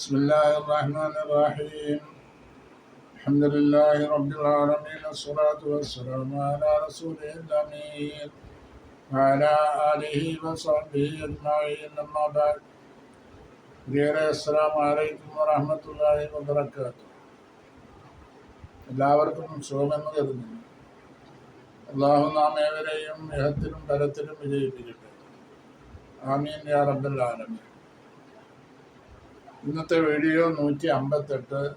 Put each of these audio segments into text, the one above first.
بسم الله الرحمن الرحيم الحمد لله رب العالمين الصلاة والسلام على رسوله الأمين وعلى آله وصحبه أجمعين أما بعد السلام عليكم ورحمة الله وبركاته എല്ലാവർക്കും സുഖമെന്ന് കരുതുന്നു. അള്ളാഹു നാം ഏവരെയും ഇഹത്തിലും പരത്തിലും വിജയിപ്പിക്കട്ടെ. ആമീൻ യാ റബ്ബൽ ആലമീൻ. ഇന്നത്തെ വീഡിയോ 158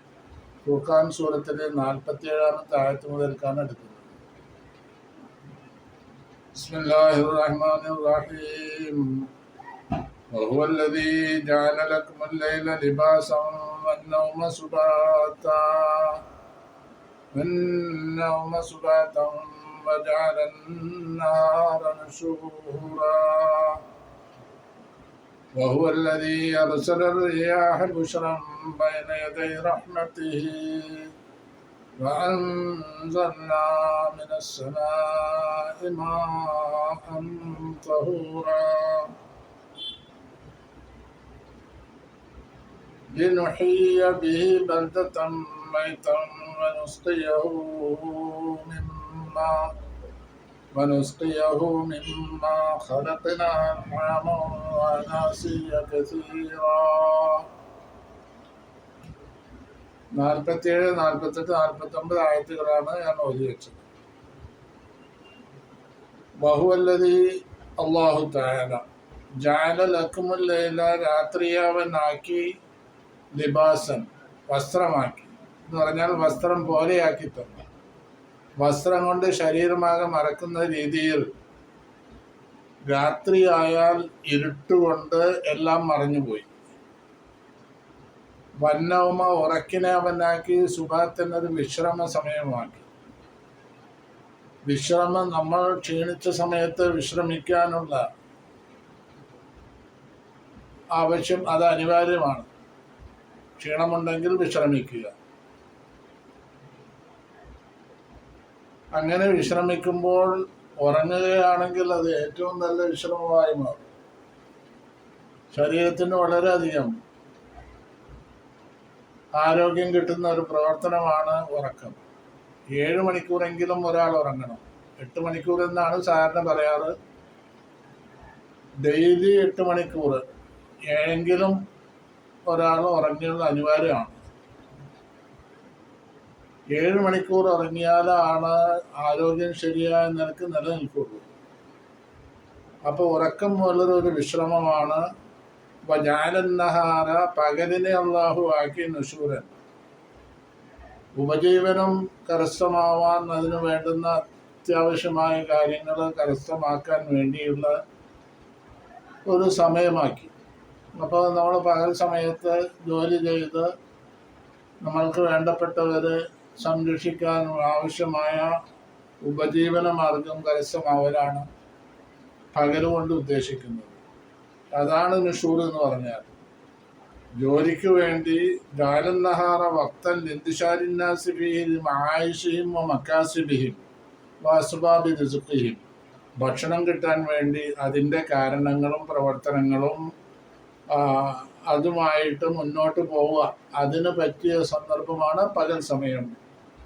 ഫുർഖാൻ സൂറത്തിലെ 47-ാമത്തെ ആയത്ത് മുതൽക്കാണ് എടുക്കുന്നത്. ബിസ്മില്ലാഹിർ റഹ്മാനിർ റഹീം. വഹുവ അല്ലദീ ജഅല ലക്കുമുൽ ലൈല ലിബാസൻ വന്നൗമ സുബാതൻ വജഅല النهار نشورا وهو الذي أرسل الرياح بشرا بين يدي رحمته وأنزلنا من السماء ماء طهورا لنحيي به بلدة ميتا ونسقيه مما خلقنا أنعاما وأناسيا كثيرا. 47, 48, 49 ആയത്തുകളാണ് ഞാൻ ഓതി വെച്ചത്. വഹുവല്ലദീ അല്ലാഹു തആല ജഅല ലക്കുമുൽ ലൈല രാത്രിയാവനാക്കി ലിബാസൻ വസ്ത്രമാക്കി എന്ന് പറഞ്ഞാൽ വസ്ത്രം പോലെയാക്കി തന്നു. വസ്ത്രം കൊണ്ട് ശരീരമാകെ മറക്കുന്ന രീതിയിൽ രാത്രിയായാൽ ഇരുട്ടുകൊണ്ട് എല്ലാം മറഞ്ഞുപോയി. വന്നൗമ ഉറക്കിനെ അവനാക്കി സുബാത്തിനൊരു വിശ്രമ സമയമാക്കി. വിശ്രമം നമ്മൾ ക്ഷീണിച്ച സമയത്ത് വിശ്രമിക്കാനുള്ള ആവശ്യം അത് അനിവാര്യമാണ്. ക്ഷീണമുണ്ടെങ്കിൽ വിശ്രമിക്കുക. അങ്ങനെ വിശ്രമിക്കുമ്പോൾ ഉറങ്ങുകയാണെങ്കിൽ അത് ഏറ്റവും നല്ല വിശ്രമമായി മാറും. ശരീരത്തിന് വളരെയധികം ആരോഗ്യം കിട്ടുന്ന ഒരു പ്രവർത്തനമാണ് ഉറക്കം. 7 മണിക്കൂറെങ്കിലും ഒരാൾ ഉറങ്ങണം. 8 മണിക്കൂർ എന്നാണ് സാധാരണ പറയാറ്. ഡെയിലി 8 മണിക്കൂർ ഏഴെങ്കിലും ഒരാൾ ഉറങ്ങുന്നത് അനിവാര്യമാണ്. 7 മണിക്കൂർ ഉറങ്ങിയാലാണ് ആരോഗ്യം ശരിയായ നിലക്ക് നിലനിൽക്കുള്ളൂ. അപ്പോൾ ഉറക്കം പോലൊരു വിശ്രമമാണ്. വജഅലന്നഹാര പകലിനെ അള്ളാഹു ആക്കി നുശൂരൻ ഉപജീവനം കരസ്ഥമാവാൻ അതിനു വേണ്ടുന്ന അത്യാവശ്യമായ കാര്യങ്ങൾ കരസ്ഥമാക്കാൻ വേണ്ടിയുള്ള ഒരു സമയമാക്കി. അപ്പോൾ നമ്മൾ പകൽ സമയത്ത് ജോലി ചെയ്ത് നമ്മൾക്ക് വേണ്ടപ്പെട്ടവരെ സംരക്ഷിക്കാൻ ആവശ്യമായ ഉപജീവന മാർഗം കരസ്ഥമാവലാണ് പകലുകൊണ്ട് ഉദ്ദേശിക്കുന്നത്. അതാണ് നുഷൂർ എന്ന് പറഞ്ഞാൽ. ജോലിക്ക് വേണ്ടി ജഅലന്നഹാറ വഖ്തൻ ലിൻതിശാരിന്നാസി ഫീഹി മആയിശിഹിം വമകാസിബിഹിം വഅസ്ബാബി റിസ്ഖിഹിം. ഭക്ഷണം കിട്ടാൻ വേണ്ടി അതിൻ്റെ കാരണങ്ങളും പ്രവർത്തനങ്ങളും അതുമായിട്ട് മുന്നോട്ട് പോവുക, അതിന് പറ്റിയ സന്ദർഭമാണ് പകൽ സമയം.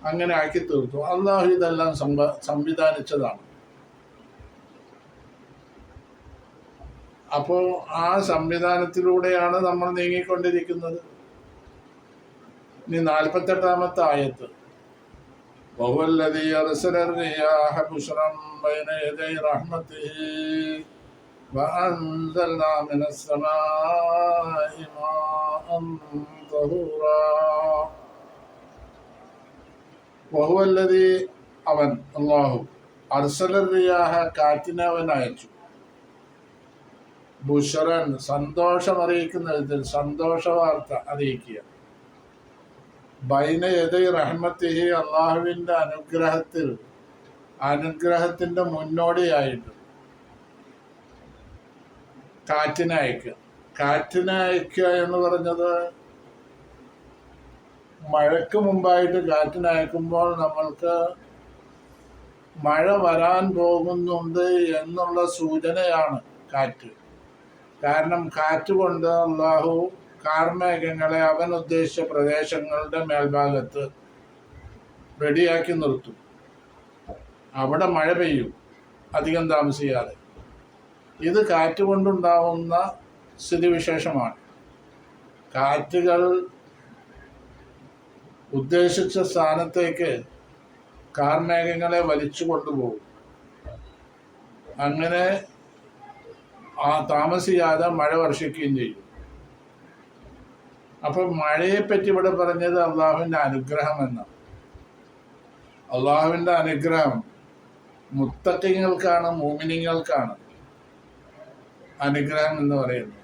അങ്ങനെ ആക്കി തീർത്തു. അള്ളാഹു ഇതെല്ലാം സംവിധാനിച്ചതാണ്. അപ്പോൾ ആ സംവിധാനത്തിലൂടെയാണ് നമ്മൾ നീങ്ങിക്കൊണ്ടിരിക്കുന്നത്. ഇനി 48-ാമത്തെ ആയത്ത്. വഹുവല്ലദീ അർസല الرِّيَاحَ بُشْرًا بَيْنَ يَدَيْ رَحْمَتِهِ وَأَنزَلْنَا مِنَ السَّمَاءِ مَاءً طَهُورًا. വഹുവല്ലദീ അവൻ അല്ലാഹു അർസല الرِّيَاحَ കാറ്റിനെ അവൻ അയച്ചു. ബുഷറൻ സന്തോഷം അറിയിക്കുന്ന വിധത്തിൽ സന്തോഷ വാർത്ത അറിയിക്കുക. ബൈന യദൈ റഹ്മത്തിഹി അള്ളാഹുവിൻ്റെ അനുഗ്രഹത്തിൻ്റെ മുന്നോടിയായിട്ട് കാറ്റിനെ അയക്കുക. കാറ്റിനെ അയക്കുക എന്ന് പറഞ്ഞത് മഴയ്ക്ക് മുമ്പായിട്ട് കാറ്റിനെ അയക്കുമ്പോൾ നമ്മൾക്ക് മഴ വരാൻ പോകുന്നുണ്ട് എന്നുള്ള സൂചനയാണ് കാറ്റ്. കാരണം കാറ്റ് കൊണ്ട് അള്ളാഹു കാർമേഘങ്ങളെ അവൻ ഉദ്ദേശിച്ച പ്രദേശങ്ങളുടെ മേൽഭാഗത്ത് റെഡിയാക്കി നിർത്തും. അവിടെ മഴ പെയ്യും അധികം താമസിയാതെ. ഇത് കാറ്റ് കൊണ്ടുണ്ടാവുന്ന സ്ഥിതിവിശേഷമാണ്. കാറ്റുകൾ ഉദ്ദേശിച്ച സ്ഥാനത്തേക്ക് കാർമേഘങ്ങളെ വലിച്ചു കൊണ്ടുപോകും. അങ്ങനെ താമസിയാതെ മഴ വർഷിക്കുകയും ചെയ്യും. അപ്പൊ മഴയെപ്പറ്റി ഇവിടെ പറഞ്ഞത് അള്ളാഹുവിൻ്റെ അനുഗ്രഹം എന്നാണ്. അള്ളാഹുവിൻ്റെ അനുഗ്രഹം മുത്തഖിങ്ങൾക്കാണ്, മുഅ്മിനീങ്ങൾക്കാണ് അനുഗ്രഹം എന്ന് പറയുന്നത്.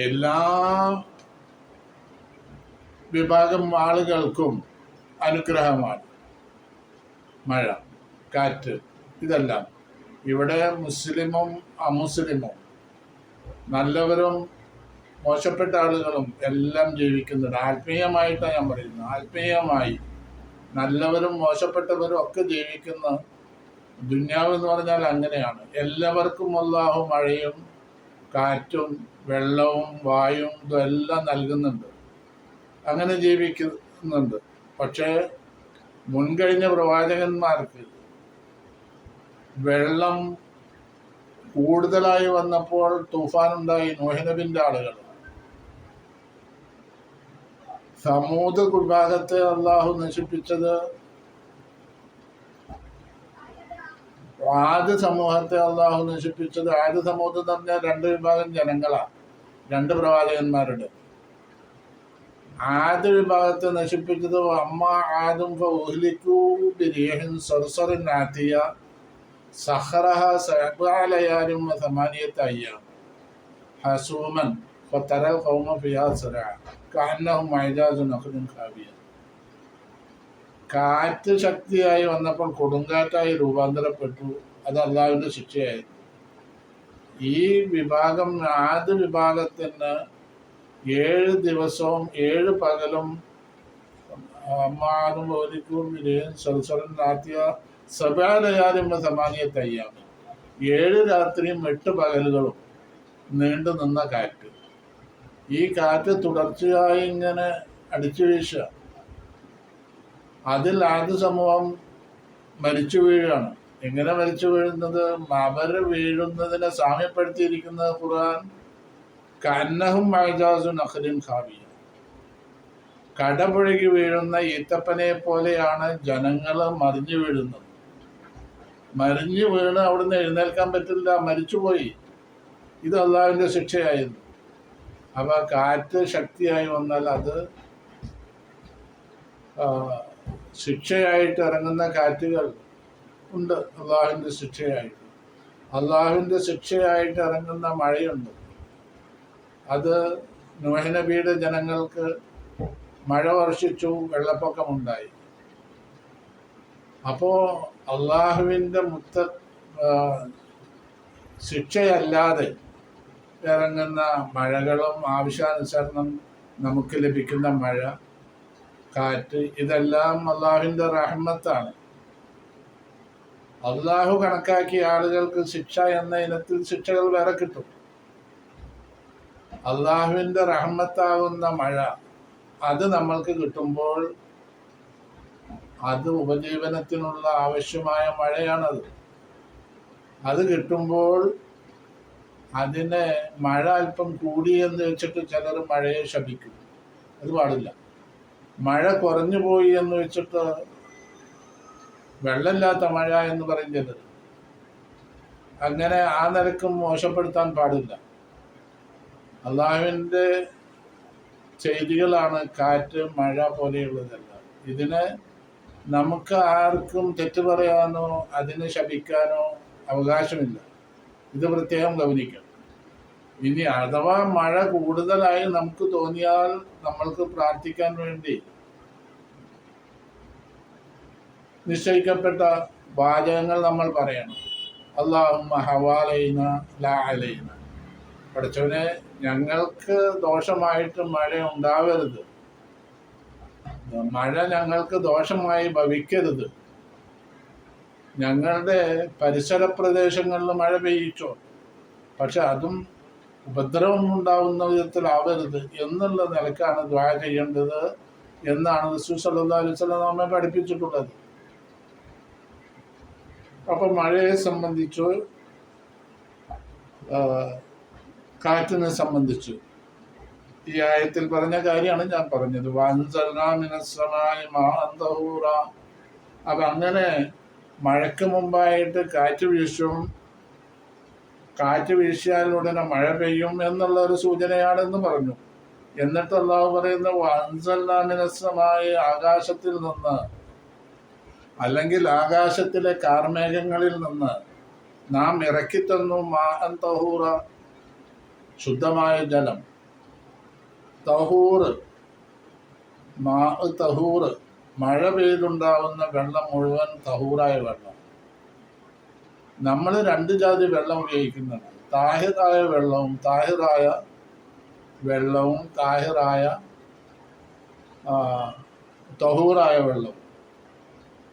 എല്ലാ വിഭാഗം ആളുകൾക്കും അനുഗ്രഹമാണ് മഴ, കാറ്റ്, ഇതെല്ലാം. ഇവിടെ മുസ്ലിമും അമുസ്ലിമും നല്ലവരും മോശപ്പെട്ട ആളുകളും എല്ലാം ജീവിക്കുന്നുണ്ട്. ആത്മീയമായിട്ടാണ് ഞാൻ പറയുന്നത്. ആത്മീയമായി നല്ലവരും മോശപ്പെട്ടവരും ഒക്കെ ജീവിക്കുന്ന ദുന്യാവ് എന്ന് പറഞ്ഞാൽ അങ്ങനെയാണ്. എല്ലാവർക്കും അല്ലാഹു മഴയും കാറ്റും വെള്ളവും വായുവും ഇതെല്ലാം നൽകുന്നുണ്ട്. അങ്ങനെ ജീവിക്കുന്നുണ്ട്. പക്ഷേ മുൻകഴിഞ്ഞ പ്രവാചകന്മാർക്ക് വെള്ളം കൂടുതലായി വന്നപ്പോൾ തൂഫാനുണ്ടായി. നൂഹ് നബിന്റെ ആളുകൾ സമൂദ് വിഭാഗത്തെ അള്ളാഹു നശിപ്പിച്ചത്, ആദ് സമൂഹത്തെ അള്ളാഹു നശിപ്പിച്ചത്. ആദ് സമൂഹം എന്ന് പറഞ്ഞാൽ 2 വിഭാഗം ജനങ്ങളാണ്, 2 പ്രവാചകന്മാരുടെ. ആദ് വിഭാഗത്തെ നശിപ്പിച്ചത് അമ്മ ആദും ബിരിയഹിൻ സർസറിൻ ആതിയ സഖറഹ സഅബഅ ലയാലിൻ വസമാനിയത അയ്യാം ഹസൂമൻ ഫതറൽ ഖൗമ ഫിഹാ സറഅ കഅന്നഹും അഅജാസു നഖ്ലിൻ ഖാവിയ. കാറ്റ് ശക്തിയായി വന്നപ്പോൾ കൊടുങ്കാറ്റായി രൂപാന്തരപ്പെട്ടു. അത് അള്ളാഹുവിൻ്റെ ശിക്ഷയായിരുന്നു. ഈ വിഭാഗം ആദ് വിഭാഗത്തിന് 7 ദിവസവും 7 പകലും അമ്മാനും ഓലിക്കും സൽസലൻ നാത്തിയ സബാലയാലും സമാനിയത്ത അയ്യാം 7 രാത്രിയും 8 പകലുകളും നീണ്ടു നിന്ന കാറ്റ്. ഈ കാറ്റ് തുടർച്ചയായി ഇങ്ങനെ അടിച്ചു വീശുക. അതിൽ ആദ്യ സമൂഹം മരിച്ചു വീഴുകയാണ്. എങ്ങനെ മരിച്ചു വീഴുന്നത്? അവർ വീഴുന്നതിനെ സാമ്യപ്പെടുത്തിയിരിക്കുന്നത് ഖുർആൻ കഅന്നഹും അഅജാസു നഖ്ലിൻ ഖാവിയ, കടപുഴകി വീഴുന്ന ഈത്തപ്പനെ പോലെയാണ് ജനങ്ങൾ മറിഞ്ഞു വീഴുന്നത്. മറിഞ്ഞു വീണ് അവിടുന്ന് എഴുന്നേൽക്കാൻ പറ്റില്ല, മരിച്ചുപോയി. ഇത് അള്ളാഹുവിൻ്റെ ശിക്ഷയായിരുന്നു. അപ്പൊ കാറ്റ് ശക്തിയായി വന്നാൽ അത് ശിക്ഷയായിട്ട് ഇറങ്ങുന്ന കാറ്റുകൾ ഉണ്ട്. അള്ളാഹുവിൻ്റെ ശിക്ഷയായിട്ട്, അള്ളാഹുവിൻ്റെ ശിക്ഷയായിട്ട് ഇറങ്ങുന്ന മഴയുണ്ട്. അത് നൂഹ് നബിയുടെ ജനങ്ങൾക്ക് മഴ വർഷിച്ചു, വെള്ളപ്പൊക്കമുണ്ടായി. അപ്പോൾ അള്ളാഹുവിൻ്റെ ശിക്ഷയല്ലാതെ ഇറങ്ങുന്ന മഴകളും ആവശ്യാനുസരണം നമുക്ക് ലഭിക്കുന്ന മഴ, കാറ്റ്, ഇതെല്ലാം അള്ളാഹുവിൻ്റെ റഹ്മത്താണ്. അള്ളാഹു കണക്കാക്കിയ ആളുകൾക്ക് ശിക്ഷ എന്ന ഇനത്തിൽ ശിക്ഷകൾ വേറെ കിട്ടും. അള്ളാഹുവിൻ്റെ റഹ്മത്താകുന്ന മഴ അത് നമ്മൾക്ക് കിട്ടുമ്പോൾ അത് ഉപജീവനത്തിനുള്ള ആവശ്യമായ മഴയാണത്. അത് കിട്ടുമ്പോൾ അതിനെ മഴ അല്പം കൂടിയെന്ന് വെച്ചിട്ട് ചിലർ മഴയെ ശപിക്കും. അത് പാടില്ല. മഴ കുറഞ്ഞു പോയി എന്ന് വെച്ചിട്ട് വെള്ളമില്ലാത്ത മഴ എന്ന് പറയും ചിലർ. അങ്ങനെ ആ നിലക്കും മോശപ്പെടുത്താൻ പാടില്ല. അള്ളാഹുവിൻ്റെ ചെയ്തികളാണ് കാറ്റ്, മഴ പോലെയുള്ളതെല്ലാം. ഇതിനെ നമുക്ക് ആർക്കും തെറ്റു പറയാനോ അതിനെ ശപിക്കാനോ അവകാശമില്ല. ഇത് പ്രത്യേകം ഗൗനിക്കണം. ഇനി അഥവാ മഴ കൂടുതലായി നമുക്ക് തോന്നിയാൽ നമ്മൾക്ക് പ്രാർത്ഥിക്കാൻ വേണ്ടി നിശ്ചയിക്കപ്പെട്ട വാചകങ്ങൾ നമ്മൾ പറയണം. അല്ലാഹുമ്മ ഹവാലൈന ലാ അലൈന. പഠിച്ചവനെ, ഞങ്ങൾക്ക് ദോഷമായിട്ട് മഴ ഉണ്ടാവരുത്, മഴ ഞങ്ങൾക്ക് ദോഷമായി ഭവിക്കരുത്. ഞങ്ങളുടെ പരിസര പ്രദേശങ്ങളിൽ മഴ പെയ്യിച്ചോ, പക്ഷെ അതും ഉപദ്രവം ഉണ്ടാവുന്ന വിധത്തിലാവരുത് എന്നുള്ള നിലക്കാണ് ദ്വാ ചെയ്യേണ്ടത് എന്നാണ് റസൂൽ സല്ലല്ലാഹു അലൈഹി വസല്ലം നമ്മെ പഠിപ്പിച്ചിട്ടുള്ളത്. അപ്പൊ മഴയെ സംബന്ധിച്ചു, കാറ്റിനെ സംബന്ധിച്ചു ഈ ആയത്തിൽ പറഞ്ഞ കാര്യമാണ് ഞാൻ പറഞ്ഞത്. വഅൻസൽനാ മിനസ്സമാഇ മാഅൻ തഹൂറ. അപ്പൊ അങ്ങനെ മഴയ്ക്ക് മുമ്പായിട്ട് കാറ്റ് വീശും, കാറ്റ് വീശിയാൽ ഉടനെ മഴ പെയ്യും എന്നുള്ള ഒരു സൂചനയാണെന്ന് പറഞ്ഞു. എന്നിട്ട് അല്ലാഹു പറയുന്ന വഅൻസൽനാ മിനസ്സമാഇ, ആകാശത്തിൽ നിന്ന് അല്ലെങ്കിൽ ആകാശത്തിലെ കാർമേഘങ്ങളിൽ നിന്ന് നാം ഇറക്കിത്തന്നു മാഅൻ തഹൂറ, ശുദ്ധമായ ജലം. തഹൂറ്, മാ തഹൂറ്, മഴ പെയ്തുണ്ടാവുന്ന വെള്ളം മുഴുവൻ തഹൂറായ വെള്ളം. നമ്മൾ രണ്ട് ജാതി വെള്ളം ഉപയോഗിക്കുന്നുണ്ട്. താഹിറായ വെള്ളവും താഹിറായ തഹൂറായ വെള്ളവും.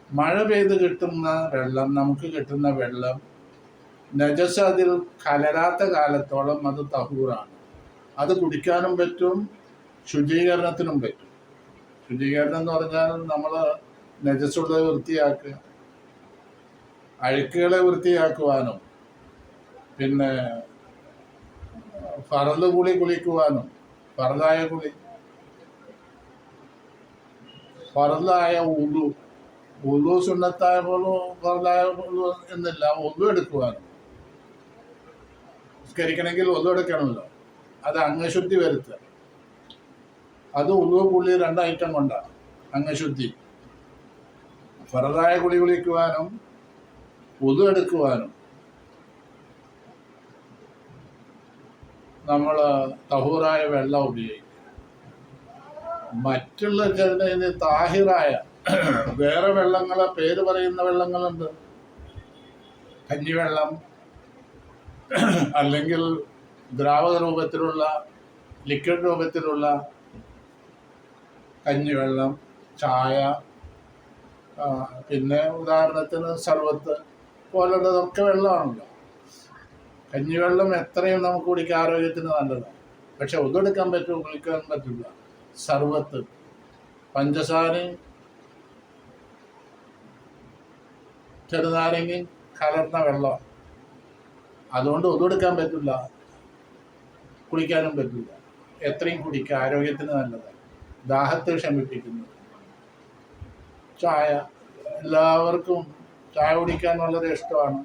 മഴ പെയ്ത് കിട്ടുന്ന വെള്ളം, നമുക്ക് കിട്ടുന്ന വെള്ളം നജസ് അതിൽ കലരാത്ത കാലത്തോളം അത് തഹൂറാണ്. അത് കുടിക്കാനും പറ്റും, ശുചീകരണത്തിനും പറ്റും. ശുചീകരണം എന്ന് പറഞ്ഞാൽ നമ്മൾ നജസ്സുള്ളത് വൃത്തിയാക്കുക, അഴുക്കുകളെ വൃത്തിയാക്കുവാനും പിന്നെ ഫറദ് കുളി കുളിക്കുവാനും, ഫറദായ കുളി, ഫറദായ ഉളു സുന്നത്തായ പോലും ഫറദായ എന്നില്ല, ഒതു എടുക്കുവാനും. നിസ്കരിക്കണമെങ്കിൽ ഒതു എടുക്കണമല്ലോ, അത് അംഗശുദ്ധി വരുത്തുക. അത് ഉളു കുളി രണ്ട് ഐറ്റം കൊണ്ടാണ് അംഗശുദ്ധി. ഫറദായ കുളി കുളിക്കുവാനും ഉളു എടുക്കുവാനും നമ്മൾ തഹൂറായ വെള്ളം ഉപയോഗിക്കും. മറ്റുള്ള ചില താഹിറായ വേറെ വെള്ളങ്ങളെ പേര് പറയുന്ന വെള്ളങ്ങളുണ്ട്. കഞ്ഞിവെള്ളം, അല്ലെങ്കിൽ ദ്രാവക രൂപത്തിലുള്ള ലിക്വിഡ് രൂപത്തിലുള്ള കഞ്ഞിവെള്ളം, ചായ, പിന്നെ ഉദാഹരണത്തിന് സർവത്ത് പോലുള്ളതൊക്കെ വെള്ളമാണല്ലോ. കഞ്ഞിവെള്ളം എത്രയും നമുക്ക് കുടിക്കാൻ ആരോഗ്യത്തിന് നല്ലതാണ്. പക്ഷെ ഒതെടുക്കാൻ പറ്റുമോ? കുളിക്കാൻ പറ്റില്ല. സർവത്ത് പഞ്ചസാരയും ചെറുനാരങ്ങയും കലർന്ന വെള്ളം, അതുകൊണ്ട് ഒതെടുക്കാൻ പറ്റില്ല, കുളിക്കാനും പറ്റില്ല. എത്രയും കുടിക്കുക, ആരോഗ്യത്തിന് നല്ലതാണ്, ദാഹത്തെ ശമിപ്പിക്കുന്നു. ചായ, എല്ലാവർക്കും ചായ കുടിക്കാൻ വളരെ ഇഷ്ടമാണ്.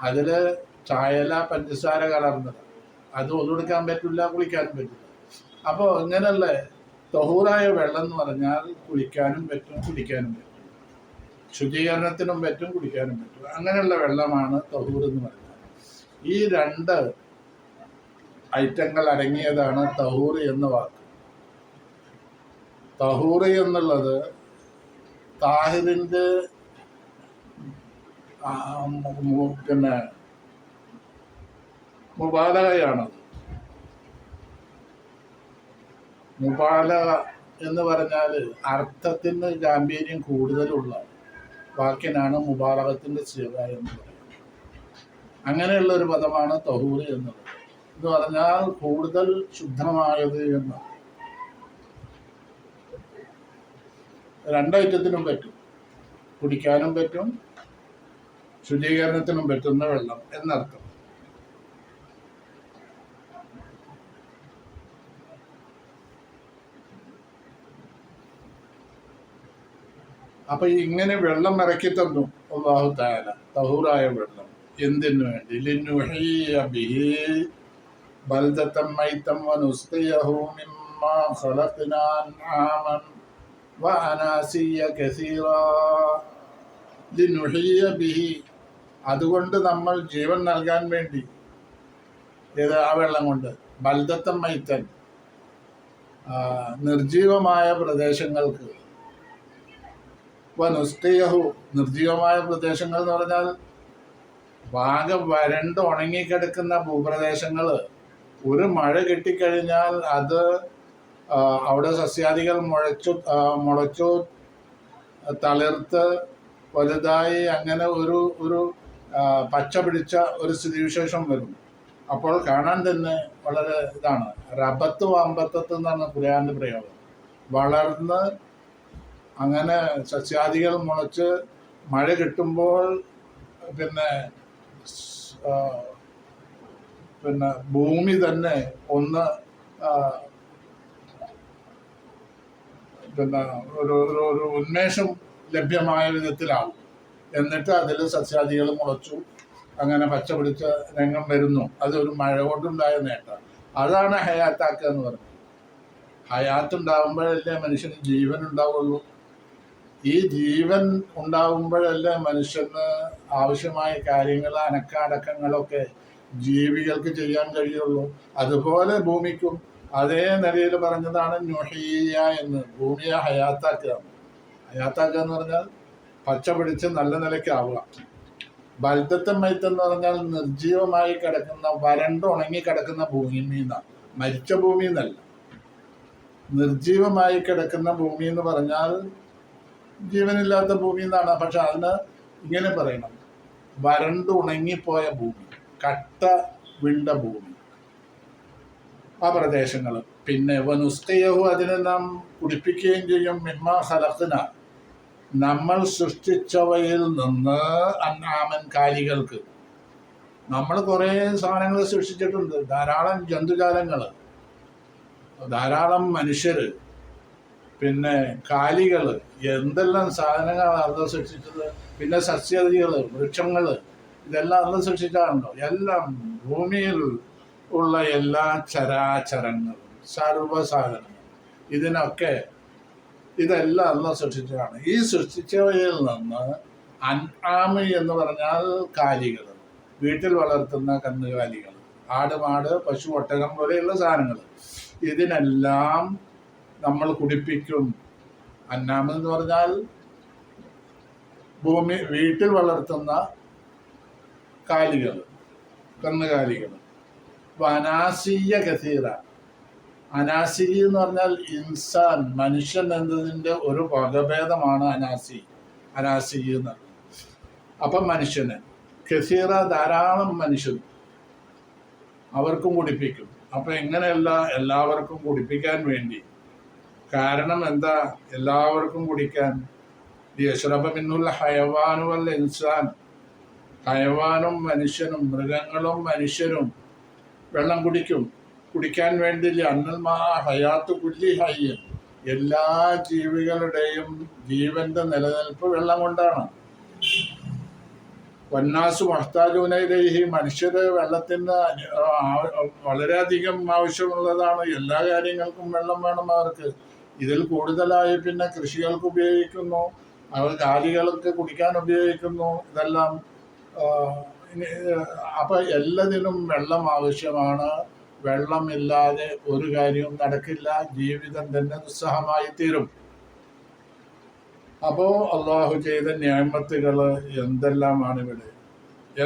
അതിൽ ചായല പഞ്ചസാര കലർന്നത്, അത് ഒതെടുക്കാൻ പറ്റില്ല, കുളിക്കാനും പറ്റില്ല. അപ്പോൾ ഇങ്ങനെയുള്ള തഹൂറായ വെള്ളം എന്ന് പറഞ്ഞാൽ കുളിക്കാനും പറ്റും, കുടിക്കാനും പറ്റും, ശുചീകരണത്തിനും പറ്റും, കുടിക്കാനും പറ്റും. അങ്ങനെയുള്ള വെള്ളമാണ് തഹൂർ എന്ന് പറയുന്നത്. ഈ രണ്ട് ഐറ്റങ്ങൾ അടങ്ങിയതാണ് തഹൂർ എന്ന വാക്ക്. തഹൂർ എന്നുള്ളത് താഹിറിൻ്റെ പിന്നെ മുബാലകയാണത്. മുബാലക എന്ന് പറഞ്ഞാൽ അർത്ഥത്തിന് ഗാംഭീര്യം കൂടുതലുള്ള വാക്കിനാണ് മുബാലകത്തിൻ്റെ സിഗ എന്ന് പറയുന്നത്. അങ്ങനെയുള്ള ഒരു പദമാണ് തഹൂർ എന്നത്. എന്ന് പറഞ്ഞാൽ കൂടുതൽ ശുദ്ധമായത് എന്ന്. രണ്ടൈറ്റത്തിനും പറ്റും, കുടിക്കാനും പറ്റും, ശുചീകരണത്തിനും പറ്റുന്ന വെള്ളം എന്നർത്ഥം. അപ്പൊ ഇങ്ങനെ വെള്ളം ഇറക്കി തന്നു അല്ലാഹു തആല, തഹൂറായ വെള്ളം. എന്തിനു വേണ്ടി? ലിനുഹ്യിയ ബിഹി ബൽദതൻ മൈതൻ വനുസ്ഖിയഹു മിമ്മാ ഖലഖ്നാ അൻആമൻ വഅനാസിയ കസീറാ. ലിനുഹ്യിയ ബിഹി, അതുകൊണ്ട് നമ്മൾ ജീവൻ നൽകാൻ വേണ്ടി. ഏത്? ആ വെള്ളം കൊണ്ട്. ബൽദത്തൻ മൈത്തൻ, നിർജീവമായ പ്രദേശങ്ങൾക്ക്. വനുസ്ഖിയഹു, നിർജീവമായ പ്രദേശങ്ങൾ എന്ന് പറഞ്ഞാൽ ഭാഗം വരണ്ട് ഉണങ്ങിക്കിടക്കുന്ന ഭൂപ്രദേശങ്ങൾ. ഒരു മഴ കിട്ടിക്കഴിഞ്ഞാൽ അത് അവിടെ സസ്യാദികൾ മുളച്ചു തളിർത്ത് വലുതായി അങ്ങനെ ഒരു പച്ച പിടിച്ച ഒരു സ്ഥിതിവിശേഷം വരും. അപ്പോൾ കാണാൻ തന്നെ വളരെ ഇതാണ്. റബത്ത് വമ്പത്തത്ത് എന്നാണ് ഖുർആനിന്റെ പ്രയോഗം. വളർന്ന് അങ്ങനെ സസ്യാദികൾ മുളച്ച് മഴ കിട്ടുമ്പോൾ പിന്നെ പിന്നെ ഭൂമി തന്നെ ഒന്ന് പിന്നെ ഒരു ഒരു ഉന്മേഷം ലഭ്യമായ വിധത്തിലാവും. എന്നിട്ട് അതിൽ സസ്യാദികൾ മുളച്ചു അങ്ങനെ പച്ച പിടിച്ച രംഗം വരുന്നു. അതൊരു മഴ കൊണ്ടുണ്ടായ നേട്ടം. അതാണ് ഹയാത്താക്കുക എന്ന് പറയുന്നത്. ഹയാത്ത് ഉണ്ടാകുമ്പോഴല്ലേ മനുഷ്യന് ജീവൻ ഉണ്ടാവുള്ളൂ. ഈ ജീവൻ ഉണ്ടാകുമ്പോഴല്ലേ മനുഷ്യന് ആവശ്യമായ കാര്യങ്ങൾ അനക്കാടക്കങ്ങളൊക്കെ ജീവികൾക്ക് ചെയ്യാൻ കഴിയുള്ളൂ. അതുപോലെ ഭൂമിക്കും അതേ നിലയിൽ പറഞ്ഞതാണ് നുഹിയ എന്ന്. ഭൂമിയെ ഹയാത്താക്കുക. ഹയാത്താക്കുക എന്ന് പറഞ്ഞാൽ പച്ച പിടിച്ച് നല്ല നിലയ്ക്കാവുക. ബൽദത്തൻ മൈത്ത് എന്ന് പറഞ്ഞാൽ നിർജീവമായി കിടക്കുന്ന വരണ്ട് ഉണങ്ങി കിടക്കുന്ന ഭൂമിയിൽ നിന്നാണ്, മരിച്ച ഭൂമിയിൽ നിന്നല്ല. നിർജീവമായി കിടക്കുന്ന ഭൂമി എന്ന് പറഞ്ഞാൽ ജീവനില്ലാത്ത ഭൂമി എന്നാണ്. പക്ഷെ അതിന് ഇങ്ങനെ പറയണം, വരണ്ട് ഉണങ്ങിപ്പോയ ഭൂമി, കട്ട വിണ്ട ഭൂമി, ആ പ്രദേശങ്ങൾ. പിന്നെ വനുസ്തയഹു, അതിനെ നാം കുടിപ്പിക്കുകയും ചെയ്യും. മിമ്മ ഖലഖ്ന, നമ്മൾ സൃഷ്ടിച്ചവയിൽ നിന്ന്, അൻആമൻ, കാലികൾക്ക്. നമ്മൾ കുറേ സാധനങ്ങൾ സൃഷ്ടിച്ചിട്ടുണ്ട്. ധാരാളം ജന്തുജാലങ്ങൾ, ധാരാളം മനുഷ്യർ, പിന്നെ കാലികൾ, എന്തെല്ലാം സാധനങ്ങളാണ് അന്ന് സൃഷ്ടിച്ചത്. പിന്നെ സസ്യതികൾ, വൃക്ഷങ്ങൾ, ഇതെല്ലാം അന്ന് സൃഷ്ടിച്ചാണല്ലോ. എല്ലാം ഭൂമിയിൽ ഉള്ള എല്ലാ ചരാചരങ്ങളും സർവ്വസാധനങ്ങളും ഇതിനൊക്കെ ഇതെല്ലാം അന്ന് സൃഷ്ടിച്ചതാണ്. ഈ സൃഷ്ടിച്ചവയിൽ നിന്ന് അൻആമ് എന്ന് പറഞ്ഞാൽ കാലികൾ, വീട്ടിൽ വളർത്തുന്ന കന്നുകാലികൾ, ആട്, മാട്, പശു, ഒട്ടകം പോലെയുള്ള സാധനങ്ങൾ, ഇതിനെല്ലാം നമ്മൾ കുടിപ്പിക്കും. അന്നാമ് എന്ന് പറഞ്ഞാൽ ഭൂമി വീട്ടിൽ വളർത്തുന്ന കാലികൾ, കന്നുകാലികൾ. അനാസിയ കസീറ, അനാസി എന്ന് പറഞ്ഞാൽ ഇൻസാൻ, മനുഷ്യൻ എന്നതിൻ്റെ ഒരു വകഭേദമാണ് അനാസി എന്ന്. അപ്പം മനുഷ്യന് കസീറ, ധാരാളം മനുഷ്യൻ, അവർക്കും കുടിപ്പിക്കും. അപ്പം എങ്ങനെയല്ല എല്ലാവർക്കും കുടിപ്പിക്കാൻ വേണ്ടി. കാരണം എന്താ എല്ലാവർക്കും കുടിക്കാൻ? യശ്റബ മിന്നുൽ ഹയവാനു വൽ ഇൻസാൻ, ഹയവാനും മനുഷ്യനും മൃഗങ്ങളും മനുഷ്യരും വെള്ളം കുടിക്കാൻ വേണ്ടി. അന്നൽ മാ ഹയാത്ത് കുല്ലി ഹയ്യൻ, എല്ലാ ജീവികളുടെയും ജീവന്റെ നിലനിൽപ്പ് വെള്ളം കൊണ്ടാണ്. വന്നാസു മഹ്താജൂനയിലേഹി, മനുഷ്യർ വെള്ളത്തിന് വളരെയധികം ആവശ്യമുള്ളതാണ്. എല്ലാ കാര്യങ്ങൾക്കും വെള്ളം വേണം അവർക്ക്. ഇതിൽ കൂടുതലായി പിന്നെ കൃഷികൾക്ക് ഉപയോഗിക്കുന്നു, അവർ കാലികൾക്ക് കുടിക്കാൻ ഉപയോഗിക്കുന്നു. ഇതെല്ലാം അപ്പം എല്ലാത്തിനും വെള്ളം ആവശ്യമാണ്. വെള്ളമില്ലാതെ ഒരു കാര്യവും നടക്കില്ല. ജീവിതം തന്നെ ദുസ്സഹമായി തീരും. അപ്പോൾ അള്ളാഹു ചെയ്ത നിഅമത്തുകൾ എന്തെല്ലാമാണ് ഇവിടെ.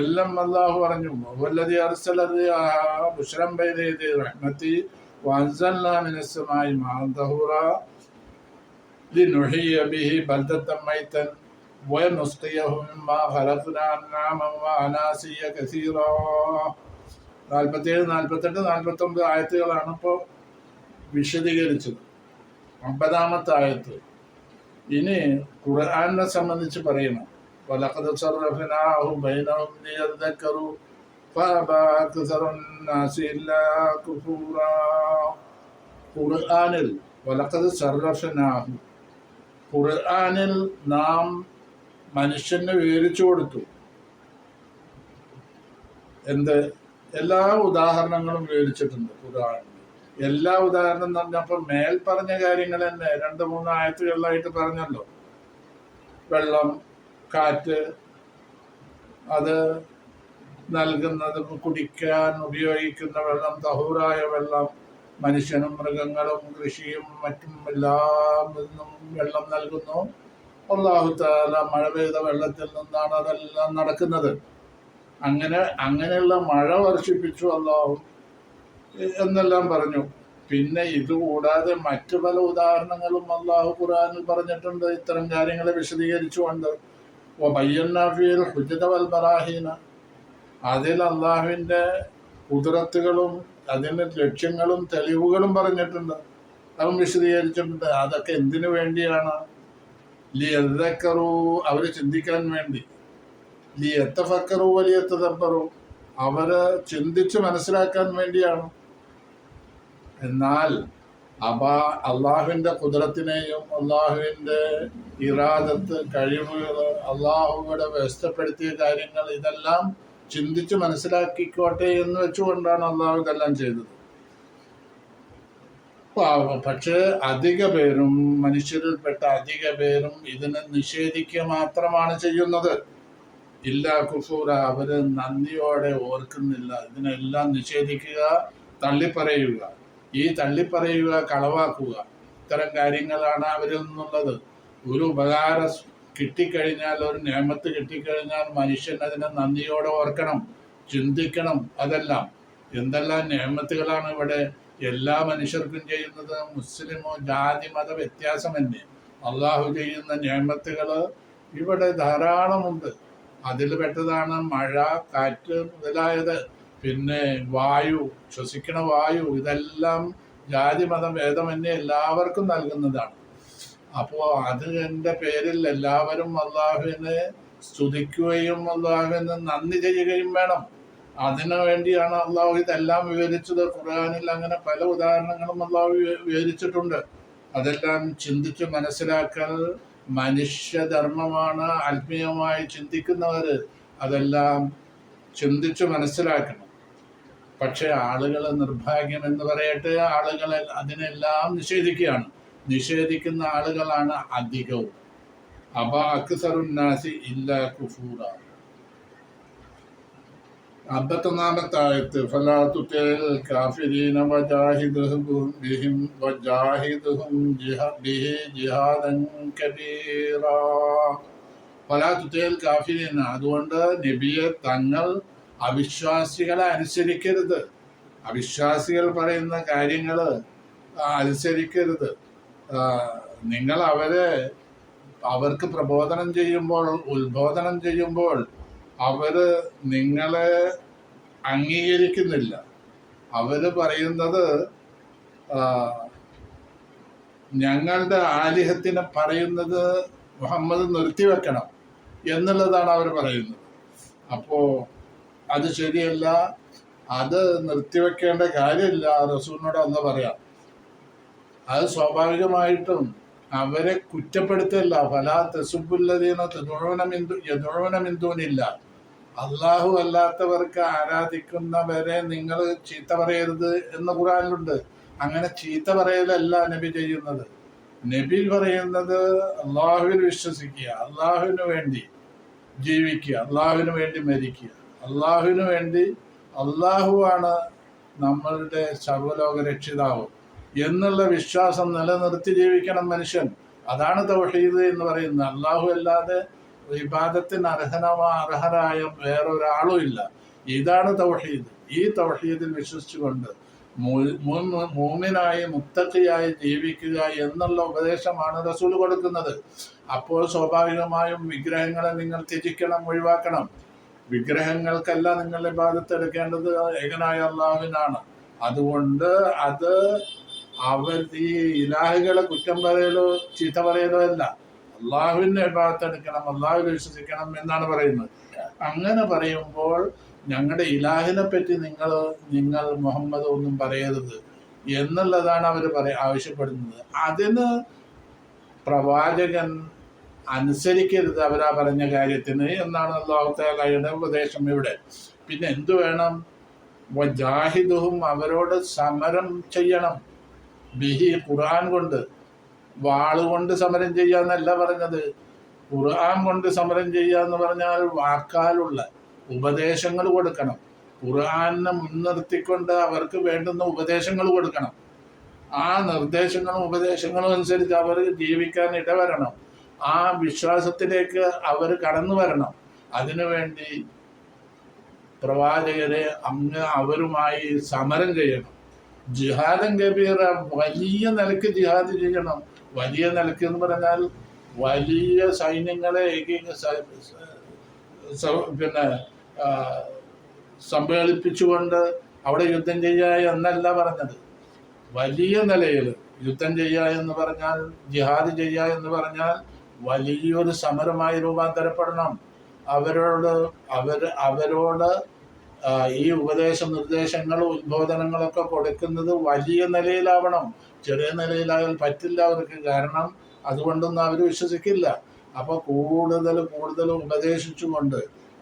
എല്ലാം അള്ളാഹു പറഞ്ഞു. വല്ലദീ അർസല റിയാഹ ബുശ്റൻ ബൈന യദൈ റഹ്മതി വഅൻസൽനാ മിനസ് സമാഇ മാഅൻ തഹൂറാ ലിനുഹ്യിയ ബിഹി ബൽദത്തൻ മൈതൻ വനുസ്ഖിയഹു മിമ്മാ ഖലഖ്നാ അൻആമൻ വഅനാസിയ കസീറാ. 47, 48, 49 ആയത്തുകളാണ് ഇപ്പോൾ വിശദീകരിച്ചത്. 50-ാമത്തെ ആയത്ത്. ഇനി ഖുർആനെ സംബന്ധിച്ച് പറയണം. വലഖദ് സറഫ്നാഹു ബൈനഹും ലിയദ്ദക്കറു ഫഅബാ അക്സറുന്നാസി ഇല്ലാ കുഫൂറാ. ഖുർആനിൽ വലഖദ് സറഫ്നാഹു, ഖുർആനിൽ നാം മനുഷ്യനെ വിവരിച്ചു കൊടുത്തു. എന്ത്? എല്ലാ ഉദാഹരണങ്ങളും വിവരിച്ചിട്ടുണ്ട് ഖുർആനിൽ. എല്ലാ ഉദാഹരണം എന്ന് പറഞ്ഞപ്പോൾ മേൽ പറഞ്ഞ കാര്യങ്ങൾ തന്നെ 2-3 ആയത്തുകളിലായിട്ട് പറഞ്ഞല്ലോ. വെള്ളം, കാറ്റ്, അത് നൽകുന്നത്, കുടിക്കാൻ ഉപയോഗിക്കുന്ന വെള്ളം, തഹൂറായ വെള്ളം, മനുഷ്യനും മൃഗങ്ങളും കൃഷിയും മറ്റും എല്ലാം നിന്നും വെള്ളം നൽകുന്നു. അല്ലാഹു തആല മഴ പെയ്ത വെള്ളത്തിൽ നിന്നാണ് അതെല്ലാം നടക്കുന്നത്. അങ്ങനെയുള്ള മഴ വർഷിപ്പിച്ചു അല്ലാഹു എന്നെല്ലാം പറഞ്ഞു. പിന്നെ ഇതുകൂടാതെ മറ്റു പല ഉദാഹരണങ്ങളും അല്ലാഹു ഖുർആനിൽ പറഞ്ഞിട്ടുണ്ട് ഇത്തരം കാര്യങ്ങളെ വിശദീകരിച്ചുകൊണ്ട്. വബയ്യന്നാ ഫീൽ ഹുജ്ജത വൽ ബറാഹീന, അതിൽ അല്ലാഹുവിൻ്റെ കുതിരത്തുകളും അതിൻ്റെ ലക്ഷ്യങ്ങളും തെളിവുകളും പറഞ്ഞിട്ടുണ്ട്, അവൻ വിശദീകരിച്ചിട്ടുണ്ട്. അതൊക്കെ എന്തിനു വേണ്ടിയാണ്? ലിയദ്ദക്കറൂ, അവർ ചിന്തിക്കാൻ വേണ്ടി, ലിയത്തഫക്കറൂ വലിയത്തദബ്ബറൂ, അവര് ചിന്തിച്ച് മനസ്സിലാക്കാൻ വേണ്ടിയാണ്. എന്നാൽ അള്ളാഹുവിൻ്റെ കുദറത്തിനെയും അള്ളാഹുവിൻ്റെ ഇറാദത്ത്, കഴിവുകൾ, അള്ളാഹുവിടെ വ്യവസ്ഥപ്പെടുത്തിയ കാര്യങ്ങൾ ഇതെല്ലാം ചിന്തിച്ച് മനസ്സിലാക്കിക്കോട്ടെ എന്ന് വെച്ചുകൊണ്ടാണ് അള്ളാഹു ഇതെല്ലാം ചെയ്തത്. പക്ഷേ അധിക പേരും, മനുഷ്യരിൽപ്പെട്ട അധിക പേരും ഇതിനെ നിഷേധിക്കുക മാത്രമാണ് ചെയ്യുന്നത്. ഇല്ല കുഫൂറ, അവര് നന്ദിയോടെ ഓർക്കുന്നില്ല. ഇതിനെല്ലാം നിഷേധിക്കുക, തള്ളിപ്പറയുക. ഈ തള്ളിപ്പറയുക, കളവാക്കുക, ഇത്തരം കാര്യങ്ങളാണ് അവരിൽ നിന്നുള്ളത്. ഒരു ഉപകാരം കിട്ടിക്കഴിഞ്ഞാൽ, ഒരു നിയമത്ത് കിട്ടിക്കഴിഞ്ഞാൽ മനുഷ്യൻ അതിനെ നന്ദിയോടെ ഓർക്കണം, ചിന്തിക്കണം. അതെല്ലാം എന്തെല്ലാം നിയമത്തുകളാണ് ഇവിടെ എല്ലാ മനുഷ്യർക്കും ചെയ്യുന്നത്. മുസ്ലിമോ ജാതി മത വ്യത്യാസമന്യേ അള്ളാഹു ചെയ്യുന്ന നിയമത്തുകൾ ഇവിടെ ധാരാളമുണ്ട്. അതിൽ പെട്ടതാണ് മഴ, കാറ്റ് മുതലായത്. പിന്നെ വായു, ശ്വസിക്കണ വായു, ഇതെല്ലാം ജാതി മതം ഭേദമന്യേ എല്ലാവർക്കും നൽകുന്നതാണ്. അപ്പോൾ അതിൻ്റെ പേരിൽ എല്ലാവരും അള്ളാഹുവിനെ സ്തുതിക്കുകയും അള്ളാഹുവിന് നന്ദി ചെയ്യുകയും വേണം. അതിനു വേണ്ടിയാണ് അള്ളാഹു ഇതെല്ലാം വിവരിച്ചത്. ഖുർആനിൽ അങ്ങനെ പല ഉദാഹരണങ്ങളും അള്ളാഹു വിവരിച്ചിട്ടുണ്ട്. അതെല്ലാം ചിന്തിച്ച് മനസ്സിലാക്കൽ മനുഷ്യധർമ്മമാണ്. ആത്മീയമായി ചിന്തിക്കുന്നവർ അതെല്ലാം ചിന്തിച്ച് മനസ്സിലാക്കണം. പക്ഷെ ആളുകൾ, നിർഭാഗ്യം എന്ന് പറയട്ടെ, ആളുകൾ അതിനെല്ലാം നിഷേധിക്കുകയാണ്. നിഷേധിക്കുന്ന ആളുകളാണ് അധികവും. അബ അക്സറുന്നാസി ഇല്ല കുഫൂറ. 51-ാമത്തെ ആയത്ത്, ഫലാ തുതിൽ കാഫിരീന വജാഹിദുഹും ബിഹി ജിഹാദൻ കബീറാ. ഫലാ തുതിൽ കാഫിരീന, അതുകൊണ്ട് നബിയെ തങ്ങൾ അവിശ്വാസികളെ അനുസരിക്കരുത്. അവിശ്വാസികൾ പറയുന്ന കാര്യങ്ങൾ അനുസരിക്കരുത്. നിങ്ങൾ അവർക്ക് പ്രബോധനം ചെയ്യുമ്പോൾ, ഉത്ബോധനം ചെയ്യുമ്പോൾ അവര് നിങ്ങളെ അംഗീകരിക്കുന്നില്ല. അവര് പറയുന്നത് ഞങ്ങളുടെ ആലിഹത്തിനെ പറയുന്നത് മുഹമ്മദ് നിർത്തിവെക്കണം എന്നുള്ളതാണ് അവർ പറയുന്നത്. അപ്പോൾ അത് ശരിയല്ല, അത് നിർത്തിവെക്കേണ്ട കാര്യമില്ല. റസൂലിനോട് അല്ല പറയാം. അത് സ്വാഭാവികമായിട്ടും അവരെ കുറ്റപ്പെടുത്തല്ല. ഫലാ തസുബുല്ലദീന യദുഊനമിന്ദൂനില്ല, അള്ളാഹു അല്ലാത്തവർക്ക് ആരാധിക്കുന്നവരെ നിങ്ങൾ ചീത്ത പറയരുത് എന്ന് ഖുർആനിലുണ്ട്. അങ്ങനെ ചീത്ത പറയലല്ല നബി ചെയ്യുന്നത്. നബി പറയുന്നത് അള്ളാഹുവിൽ വിശ്വസിക്കുക, അള്ളാഹുവിന് വേണ്ടി ജീവിക്കുക, അള്ളാഹുവിന് വേണ്ടി മരിക്കുക, അള്ളാഹുവിന് വേണ്ടി, അള്ളാഹുവാണ് നമ്മളുടെ സർവ്വലോക രക്ഷിതാവ് എന്നുള്ള വിശ്വാസം നിലനിർത്തി ജീവിക്കണം മനുഷ്യൻ. അതാണ് തൗഹീദ് എന്ന് പറയുന്നത്. അള്ളാഹു അല്ലാതെ ഇബാദത്തിന് അർഹരായ വേറൊരാളും ഇല്ല. ഇതാണ് തൗഹീദ്. ഈ തൗഹീദിൽ വിശ്വസിച്ചുകൊണ്ട് മൂമിനായി മുത്തഖിയായി ജീവിക്കുക എന്നുള്ള ഉപദേശമാണ് റസൂൽ കൊടുക്കുന്നത്. അപ്പോൾ സ്വാഭാവികമായും വിഗ്രഹങ്ങളെ നിങ്ങൾ ത്യജിക്കണം, ഒഴിവാക്കണം. വിഗ്രഹങ്ങൾക്കല്ല നിങ്ങൾ ഇബാദത്ത് എടുക്കേണ്ടത്, ഏകനായ അള്ളാഹുവിനാണ്. അതുകൊണ്ട് അത് ഈ ഇലാഹുകളെ കുറ്റം പറയലോ ചീത്ത പറയലോ അല്ല, അള്ളാഹുവിൻ്റെ ഇബാദത്ത് എടുക്കണം, അള്ളാഹുവിൽ വിശ്വസിക്കണം എന്നാണ് പറയുന്നത്. അങ്ങനെ പറയുമ്പോൾ ഞങ്ങളുടെ ഇലാഹിനെ പറ്റി നിങ്ങൾ മുഹമ്മദ് ഒന്നും പറയരുത് എന്നുള്ളതാണ് അവർ ആവശ്യപ്പെടുന്നത്. അതിന് പ്രവാചകൻ അനുസരിക്കരുത് അവരാ പറഞ്ഞ കാര്യത്തിന് എന്നാണ് അല്ലാഹു തആലയുടെ ഉപദേശം ഇവിടെ. പിന്നെ എന്തു വേണം? വജാഹിദുഹും, അവരോട് സമരം ചെയ്യണം. ബിഹി, ഖുർആൻ കൊണ്ട്. വാളുകൊണ്ട് സമരം ചെയ്യാന്നല്ല പറഞ്ഞത്. ഖുർആൻ കൊണ്ട് സമരം ചെയ്യാന്ന് പറഞ്ഞാൽ വാക്കാലുള്ള ഉപദേശങ്ങൾ കൊടുക്കണം. ഖുർആനെ മുൻനിർത്തിക്കൊണ്ട് അവർക്ക് വേണ്ടുന്ന ഉപദേശങ്ങൾ കൊടുക്കണം. ആ നിർദ്ദേശങ്ങളും ഉപദേശങ്ങളും അനുസരിച്ച് അവർ ജീവിക്കാൻ ഇടവരണം. ആ വിശ്വാസത്തിലേക്ക് അവർ കടന്നു വരണം. അതിനുവേണ്ടി പ്രവാചകരെ അവരുമായി സമരം ചെയ്യണം. ജിഹാദൻ കബീറ, വലിയ നിലക്ക് ജിഹാദ് ചെയ്യണം. വലിയ നിലക്ക് എന്ന് പറഞ്ഞാൽ വലിയ സൈന്യങ്ങളെ പിന്നെ സമ്മേളിപ്പിച്ചുകൊണ്ട് അവിടെ യുദ്ധം ചെയ്യുക എന്നല്ല പറഞ്ഞത്. വലിയ നിലയിൽ യുദ്ധം ചെയ്യുക എന്ന് പറഞ്ഞാൽ, ജിഹാദ് ചെയ്യുക എന്ന് പറഞ്ഞാൽ വലിയൊരു സമരമായി രൂപാന്തരപ്പെടണം. അവരോട് ഈ ഉപദേശ നിർദ്ദേശങ്ങളും ഉദ്ബോധനങ്ങളൊക്കെ കൊടുക്കുന്നത് വലിയ നിലയിലാവണം. ചെറിയ നിലയിലായാൽ പറ്റില്ല അവർക്ക്. കാരണം അതുകൊണ്ടൊന്നും അവർ വിശ്വസിക്കില്ല. അപ്പൊ കൂടുതൽ ഉപദേശിച്ചുകൊണ്ട്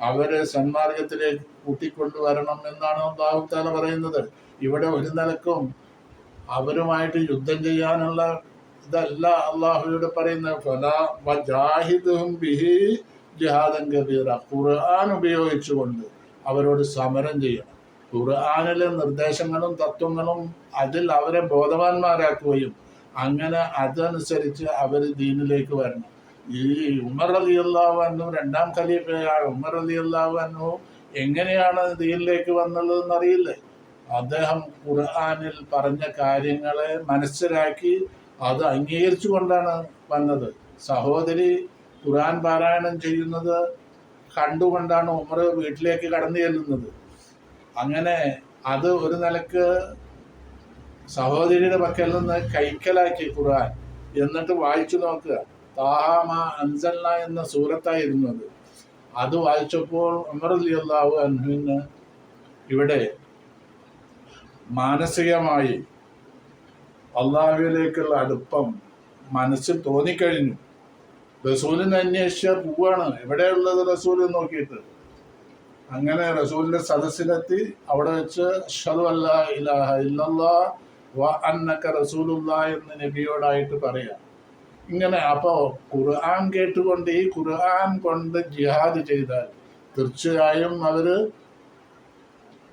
അവരെ സന്മാർഗത്തിലേക്ക് കൂട്ടിക്കൊണ്ടുവരണം എന്നാണ് അല്ലാഹു തആല പറയുന്നത്. ഇവിടെ ഒരു നിലക്കും അവരുമായിട്ട് യുദ്ധം ചെയ്യാനുള്ള ഇതല്ല അള്ളാഹുവിടെ പറയുന്നത്. ഖുർആൻ ഉപയോഗിച്ചുകൊണ്ട് അവരോട് സമരം ചെയ്യണം. ഖുർആനിലെ നിർദ്ദേശങ്ങളും തത്വങ്ങളും അതിൽ അവരെ ബോധവാന്മാരാക്കുകയും അങ്ങനെ അതനുസരിച്ച് അവർ ദീനിലേക്ക് വരണം. ഈ ഉമർ റളിയല്ലാഹു അൻഹു രണ്ടാം ഖലീഫയായ ഉമർ റളിയല്ലാഹു അൻഹു എങ്ങനെയാണ് ദീനിലേക്ക് വന്നുള്ളതെന്ന് അറിയില്ലേ? അദ്ദേഹം ഖുർആനിൽ പറഞ്ഞ കാര്യങ്ങളെ മനസ്സിലാക്കി അത് അംഗീകരിച്ചു കൊണ്ടാണ് വന്നത്. സഹോദരി ഖുർആൻ പാരായണം ചെയ്യുന്നത് കണ്ടുകൊണ്ടാണ് ഉമർ വീട്ടിലേക്ക് കടന്നു ചെല്ലുന്നത്. അങ്ങനെ അത് ഒരു നിലക്ക് സഹോദരിയുടെ പക്കൽ നിന്ന് കൈക്കലാക്കി ഖുർആൻ. എന്നിട്ട് വായിച്ചു നോക്കുക. താഹാ മാ അൻസൽനാ എന്ന സൂറത്തായിരുന്നു അത്. അത് വായിച്ചപ്പോൾ ഉമർ റളിയല്ലാഹു അൻഹുവിന് ഇവിടെ മാനസികമായി അള്ളാഹുവിലേക്കുള്ള അടുപ്പം മനസ്സിൽ തോന്നിക്കഴിഞ്ഞു. റസൂലിനെ അന്വേഷിച്ച പോവാണ്, എവിടെയുള്ളത് റസൂൽ നോക്കിയിട്ട്. അങ്ങനെ റസൂലിന്റെ സദസ്സിലെത്തി. അവിടെ വെച്ച് അഷ്ഹദു അല്ലാ ഇലാഹ ഇല്ലല്ലാഹ് വ അന്നക റസൂലുള്ളാഹ് എന്ന് നബിയോടായിട്ട് പറയാം. ഇങ്ങനെ അപ്പോ ഖുർആൻ കേട്ടുകൊണ്ട് ഈ ഖുർആൻ കൊണ്ട് ജിഹാദ് ചെയ്താൽ തീർച്ചയായും അവര്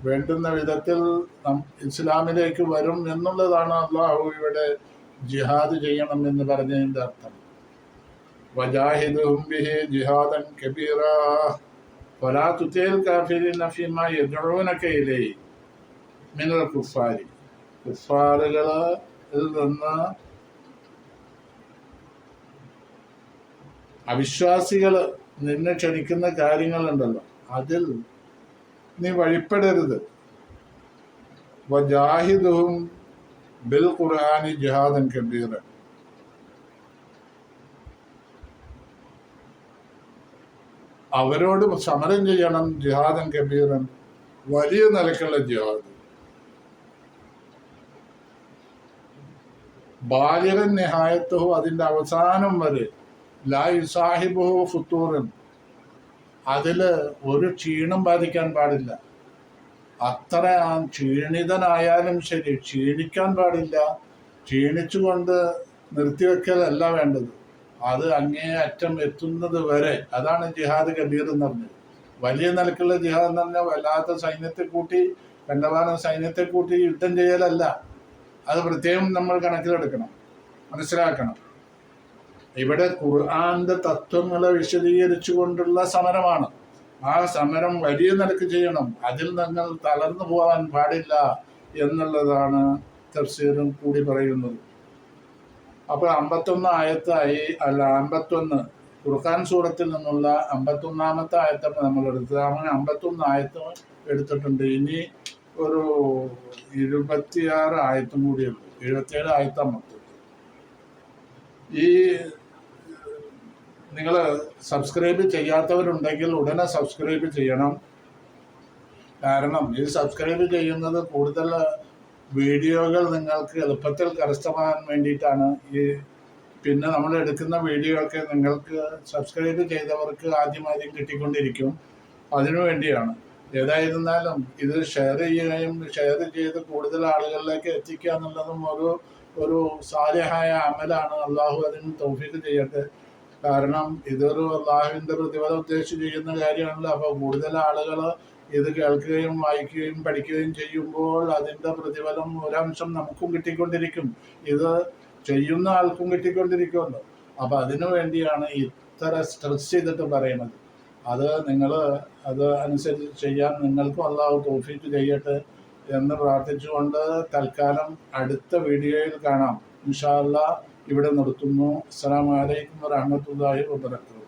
വേണ്ടുന്ന വിധത്തിൽ ഇസ്ലാമിലേക്ക് വരും എന്നുള്ളതാണ് അള്ളാഹു ഇവിടെ ജിഹാദ് ചെയ്യണം എന്ന് പറഞ്ഞതിന്റെ അർത്ഥം. വജാഹിദുഹും ബിഹി ജിഹാദൻ കബീറാ ഫലാ തുതിൽ കാഫിരീന ഫീമാ യദ്ഊനക ഇലൈഹി മിനൽ കുഫാരി. കുഫാറുകളിൽ നിന്ന് അവിശ്വാസികൾ നിന്നെ ക്ഷണിക്കുന്ന കാര്യങ്ങളുണ്ടല്ലോ, അതിൽ നീ വഴിപ്പെടരുത്. വജാഹിദുഹും ബിൽ ഖുർആനി ജിഹാദൻ കബീറൻ. അവരോട് സമരം ചെയ്യണം. ജിഹാദൻ കബീറൻ, വലിയ നിലക്കുള്ള ജിഹാദ്. ബാലിഗൻ നിഹായത്തുഹു, അതിന്റെ അവസാനം വരെ. ലാ യുസാഹിബുഹു ഫുത്തൂറൻ, അതില് ഒരു ക്ഷീണം ബാധിക്കാൻ പാടില്ല. അത്ര ക്ഷീണിതനായാലും ശരി, ക്ഷീണിക്കാൻ പാടില്ല. ക്ഷീണിച്ചുകൊണ്ട് നിർത്തിവെക്കലല്ല വേണ്ടത്, അത് അങ്ങേ അറ്റം എത്തുന്നത് വരെ. അതാണ് ജിഹാദ് കബീർ എന്ന് പറഞ്ഞത്. വലിയ നിലക്കുള്ള ജിഹാദ് എന്ന് പറഞ്ഞാൽ വല്ലാത്ത സൈന്യത്തെ കൂട്ടി, കണ്ടമാനം സൈന്യത്തെ കൂട്ടി യുദ്ധം ചെയ്യലല്ല. അത് പ്രത്യേകം നമ്മൾ കണക്കിലെടുക്കണം, മനസ്സിലാക്കണം. ഇവിടെ ഖുർആന്റെ തത്വങ്ങളെ വിശദീകരിച്ചു കൊണ്ടുള്ള സമരമാണ്. ആ സമരം വലിയ നിലക്ക് ചെയ്യണം. അതിൽ നിങ്ങൾ തളർന്നു പോകാൻ പാടില്ല എന്നുള്ളതാണ് തഫ്സീറും കൂടി പറയുന്നത്. അപ്പോൾ 51 ആയത്തായി, അല്ല 51 ഖുർആൻ സൂറത്തിൽ നിന്നുള്ള 51-ാമത്തെ ആയത്താണ് നമ്മൾ എടുത്തത്. അങ്ങനെ 51 ആയത്ത് എടുത്തിട്ടുണ്ട്. ഇനി ഒരു 26 ആയത്തും കൂടിയുള്ളൂ. 77 ആയത്താ മൊത്തം. ഈ നിങ്ങൾ സബ്സ്ക്രൈബ് ചെയ്യാത്തവരുണ്ടെങ്കിൽ ഉടനെ സബ്സ്ക്രൈബ് ചെയ്യണം. കാരണം ഈ സബ്സ്ക്രൈബ് ചെയ്യുന്നത് കൂടുതൽ വീഡിയോകൾ നിങ്ങൾക്ക് എളുപ്പത്തിൽ കരസ്ഥമാകാൻ വേണ്ടിയിട്ടാണ്. പിന്നെ നമ്മൾ എടുക്കുന്ന വീഡിയോ ഒക്കെ നിങ്ങൾക്ക് സബ്സ്ക്രൈബ് ചെയ്തവർക്ക് ആദ്യം കിട്ടിക്കൊണ്ടിരിക്കും. അതിനു വേണ്ടിയാണ്. ഏതായിരുന്നാലും ഇത് ഷെയർ ചെയ്യുകയും ഷെയർ ചെയ്ത് കൂടുതൽ ആളുകളിലേക്ക് എത്തിക്കുക എന്നുള്ളതും ഒരു സാലിഹായ അമലാണ്. അള്ളാഹു അതിന് തൗഫീഖ് ചെയ്യട്ടെ. കാരണം ഇതൊരു അള്ളാഹുവിന്റെ പ്രതിഫലം ഉദ്ദേശിച്ച് ചെയ്യുന്ന കാര്യമാണല്ലോ. അപ്പോൾ കൂടുതൽ ആളുകൾ ഇത് കേൾക്കുകയും വായിക്കുകയും പഠിക്കുകയും ചെയ്യുമ്പോൾ അതിൻ്റെ പ്രതിഫലം ഒരംശം നമുക്കും കിട്ടിക്കൊണ്ടിരിക്കും, ഇത് ചെയ്യുന്ന ആൾക്കും കിട്ടിക്കൊണ്ടിരിക്കുമല്ലോ. അപ്പം അതിനു വേണ്ടിയാണ് ഇത്ര സ്ട്രെസ് ചെയ്തിട്ട് പറയുന്നത്. അത് നിങ്ങൾ അത് അനുസരിച്ച് ചെയ്യാൻ നിങ്ങൾക്കും അള്ളാഹു തൗഫീഖ് ചെയ്യട്ടെ എന്ന് പ്രാർത്ഥിച്ചുകൊണ്ട് തൽക്കാലം അടുത്ത വീഡിയോയിൽ കാണാം. ഇൻഷാ അല്ലാഹ് ഇവിടെ നിർത്തുന്നു. അസ്സലാമു അലൈക്കും വറഹ്മത്തുള്ളാഹി വബറകാതുഹു.